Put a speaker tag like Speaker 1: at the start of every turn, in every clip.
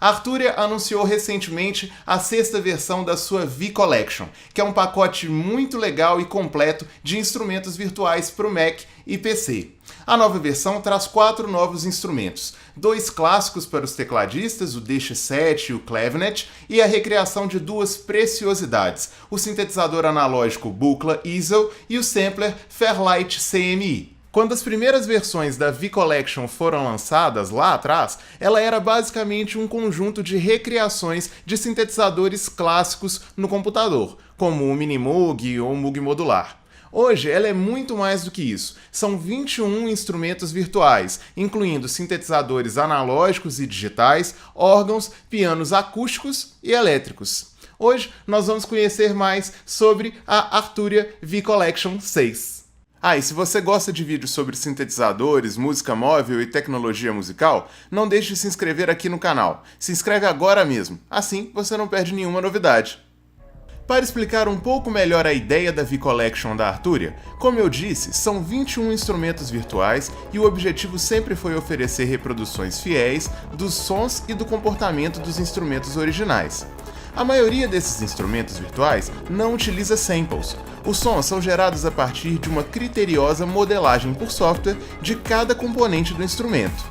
Speaker 1: A Arturia anunciou recentemente a 6ª versão da sua V-Collection, que é um pacote muito legal e completo de instrumentos virtuais para o Mac e PC. A nova versão traz 4 novos instrumentos, 2 clássicos para os tecladistas, o DX7 e o Clavinet, e a recriação de 2 preciosidades, o sintetizador analógico Buchla Easel e o sampler Fairlight CMI. Quando as primeiras versões da V-Collection foram lançadas lá atrás, ela era basicamente um conjunto de recriações de sintetizadores clássicos no computador, como o Minimoog ou o Moog modular. Hoje ela é muito mais do que isso. São 21 instrumentos virtuais, incluindo sintetizadores analógicos e digitais, órgãos, pianos acústicos e elétricos. Hoje nós vamos conhecer mais sobre a Arturia V-Collection 6. E se você gosta de vídeos sobre sintetizadores, música móvel e tecnologia musical, não deixe de se inscrever aqui no canal. Se inscreve agora mesmo, assim você não perde nenhuma novidade. Para explicar um pouco melhor a ideia da V-Collection da Arturia, como eu disse, são 21 instrumentos virtuais e o objetivo sempre foi oferecer reproduções fiéis dos sons e do comportamento dos instrumentos originais. A maioria desses instrumentos virtuais não utiliza samples. Os sons são gerados a partir de uma criteriosa modelagem por software de cada componente do instrumento.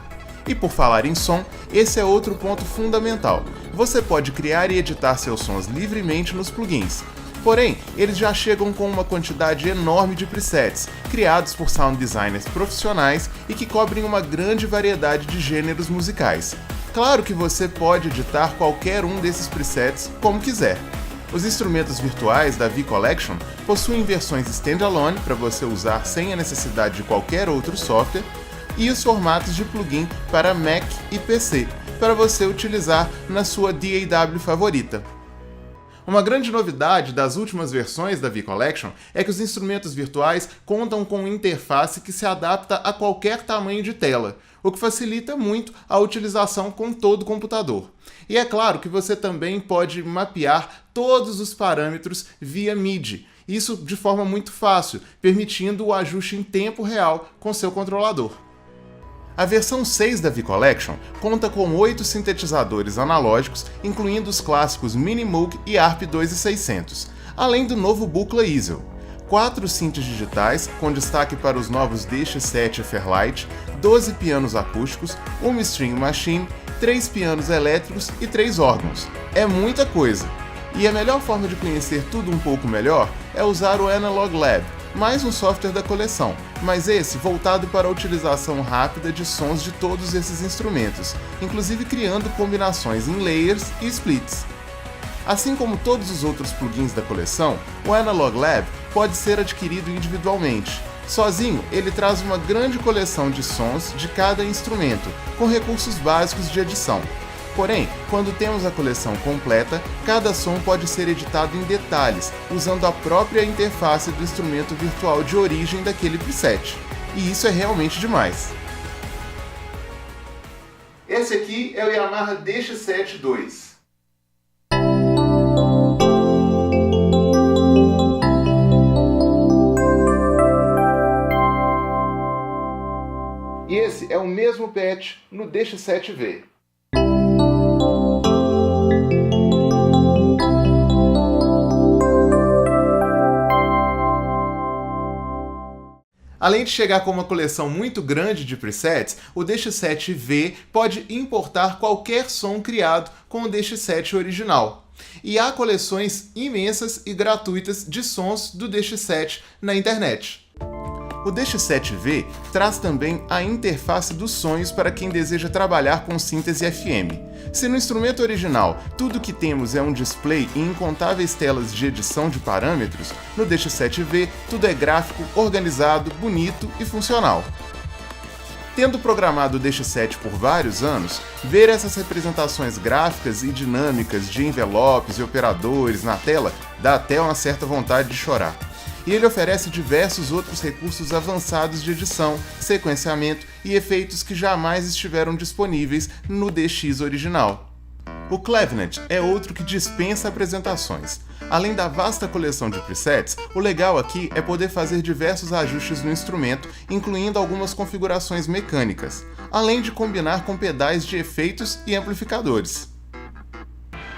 Speaker 1: E por falar em som, esse é outro ponto fundamental. Você pode criar e editar seus sons livremente nos plugins. Porém, eles já chegam com uma quantidade enorme de presets, criados por sound designers profissionais e que cobrem uma grande variedade de gêneros musicais. Claro que você pode editar qualquer um desses presets como quiser. Os instrumentos virtuais da V-Collection possuem versões standalone para você usar sem a necessidade de qualquer outro software e os formatos de plugin para Mac e PC, para você utilizar na sua DAW favorita. Uma grande novidade das últimas versões da V-Collection é que os instrumentos virtuais contam com uma interface que se adapta a qualquer tamanho de tela, o que facilita muito a utilização com todo o computador. E é claro que você também pode mapear todos os parâmetros via MIDI, isso de forma muito fácil, permitindo o ajuste em tempo real com seu controlador. A versão 6 da V-Collection conta com 8 sintetizadores analógicos, incluindo os clássicos Minimoog e ARP 2600, além do novo Buchla Easel. 4 synths digitais, com destaque para os novos DX7 e Fairlight, 12 pianos acústicos, uma string machine, 3 pianos elétricos e 3 órgãos. É muita coisa! E a melhor forma de conhecer tudo um pouco melhor é usar o Analog Lab, mais um software da coleção, mas esse voltado para a utilização rápida de sons de todos esses instrumentos, inclusive criando combinações em layers e splits. Assim como todos os outros plugins da coleção, o Analog Lab pode ser adquirido individualmente. Sozinho, ele traz uma grande coleção de sons de cada instrumento, com recursos básicos de edição. Porém, quando temos a coleção completa, cada som pode ser editado em detalhes, usando a própria interface do instrumento virtual de origem daquele preset. E isso é realmente demais. Esse aqui é o Yamaha DX7 II. E esse é o mesmo patch no DX7V. Além de chegar com uma coleção muito grande de presets, o DX7V pode importar qualquer som criado com o DX7 original. E há coleções imensas e gratuitas de sons do DX7 na internet. O DX7V traz também a interface dos sonhos para quem deseja trabalhar com síntese FM. Se no instrumento original tudo que temos é um display e incontáveis telas de edição de parâmetros, no DX7V tudo é gráfico, organizado, bonito e funcional. Tendo programado o DX7 por vários anos, ver essas representações gráficas e dinâmicas de envelopes e operadores na tela dá até uma certa vontade de chorar. E ele oferece diversos outros recursos avançados de edição, sequenciamento e efeitos que jamais estiveram disponíveis no DX original. O Clavinet é outro que dispensa apresentações. Além da vasta coleção de presets, o legal aqui é poder fazer diversos ajustes no instrumento, incluindo algumas configurações mecânicas, além de combinar com pedais de efeitos e amplificadores.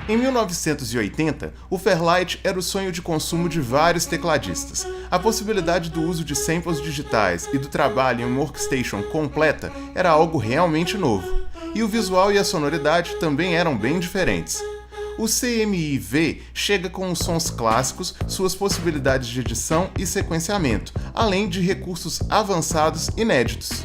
Speaker 1: Em 1980, o Fairlight era o sonho de consumo de vários tecladistas. A possibilidade do uso de samples digitais e do trabalho em uma workstation completa era algo realmente novo. E o visual e a sonoridade também eram bem diferentes. O CMI-V chega com os sons clássicos, suas possibilidades de edição e sequenciamento, além de recursos avançados inéditos.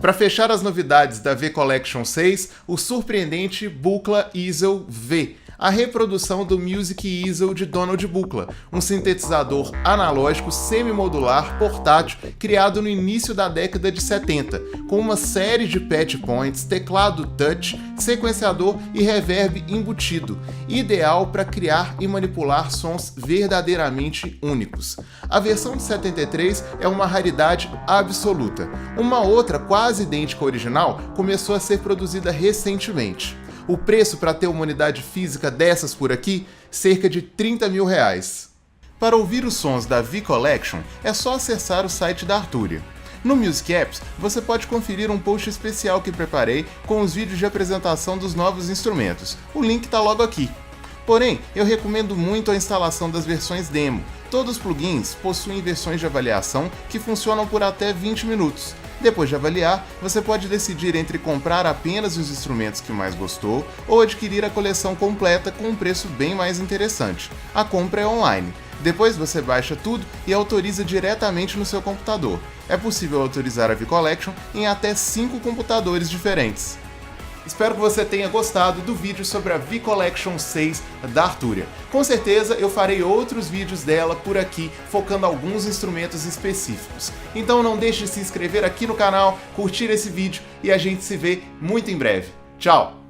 Speaker 1: Para fechar as novidades da V-Collection 6, o surpreendente Buchla Easel V, a reprodução do Music Easel de Donald Buchla, um sintetizador analógico semi-modular portátil criado no início da década de 70, com uma série de patch points, teclado touch, sequenciador e reverb embutido, ideal para criar e manipular sons verdadeiramente únicos. A versão de 73 é uma raridade absoluta. Uma outra, quase idêntica à original, começou a ser produzida recentemente. O preço para ter uma unidade física dessas por aqui, cerca de R$30 mil. Para ouvir os sons da V-Collection, é só acessar o site da Arturia. No Music Apps, você pode conferir um post especial que preparei com os vídeos de apresentação dos novos instrumentos. O link está logo aqui. Porém, eu recomendo muito a instalação das versões demo. Todos os plugins possuem versões de avaliação que funcionam por até 20 minutos. Depois de avaliar, você pode decidir entre comprar apenas os instrumentos que mais gostou ou adquirir a coleção completa com um preço bem mais interessante. A compra é online. Depois você baixa tudo e autoriza diretamente no seu computador. É possível autorizar a V-Collection em até 5 computadores diferentes. Espero que você tenha gostado do vídeo sobre a V-Collection 6 da Arturia. Com certeza eu farei outros vídeos dela por aqui, focando alguns instrumentos específicos. Então não deixe de se inscrever aqui no canal, curtir esse vídeo e a gente se vê muito em breve. Tchau!